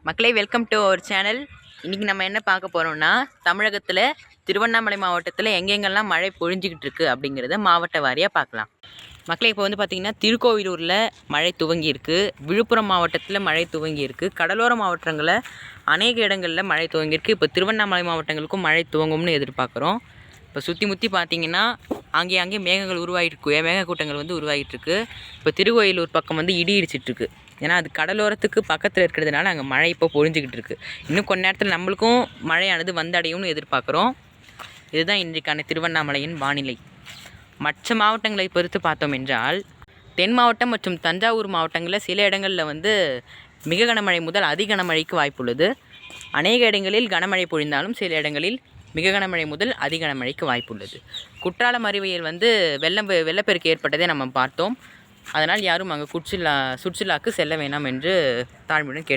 மக்களே welcome to our channel. இன்றைக்கி நம்ம என்ன பார்க்க போகிறோம்னா, தமிழகத்தில் திருவண்ணாமலை மாவட்டத்தில் எங்கெங்கெல்லாம் மழை பொழிஞ்சிக்கிட்டு இருக்குது அப்படிங்கிறத மாவட்ட வாரியாக பார்க்கலாம். மக்களே இப்போ வந்து பார்த்திங்கன்னா திருக்கோவிலூரில் மழை துவங்கியிருக்கு, விழுப்புரம் மாவட்டத்தில் மழை துவங்கியிருக்கு, கடலோர மாவட்டங்களில் அநேக இடங்களில் மழை துவங்கியிருக்கு. இப்போ திருவண்ணாமலை மாவட்டங்களுக்கும் மழை துவங்கும்னு எதிர்பார்க்குறோம். இப்போ சுற்றி முற்றி பார்த்திங்கன்னா அங்கே மேகங்கள் உருவாகிட்டு மேகக்கூட்டங்கள் வந்து உருவாகிட்டுருக்கு. இப்போ திருக்கோயிலூர் பக்கம் வந்து இடி இடிச்சிட்ருக்கு. ஏன்னா அது கடலோரத்துக்கு பக்கத்தில் இருக்கிறதுனால அங்கே மழை இப்போ பொழிஞ்சிக்கிட்டு இருக்குது. இன்னும் கொஞ்ச நேரத்தில் நம்மளுக்கும் மழையானது வந்தடையும்னு எதிர்பார்க்குறோம். இதுதான் இன்றைக்கான திருவண்ணாமலையின் வானிலை. மற்ற மாவட்டங்களை பொறுத்து பார்த்தோம் என்றால், தென் மாவட்டம் மற்றும் தஞ்சாவூர் மாவட்டங்களில் சில இடங்களில் வந்து மிக கனமழை முதல் அதி கனமழைக்கு வாய்ப்புள்ளது. அநேக இடங்களில் கனமழை பொழிந்தாலும் சில இடங்களில் மிக கனமழை முதல் அதி கனமழைக்கு வாய்ப்புள்ளது. குற்றாலம் அருவியில் வந்து வெள்ளப்பெருக்கு ஏற்பட்டதை நம்ம பார்த்தோம். அதனால் யாரும் அங்கே சுற்றுலாக்கு செல்ல வேண்டாம் என்று தாழ்மையுடன் கேட்டு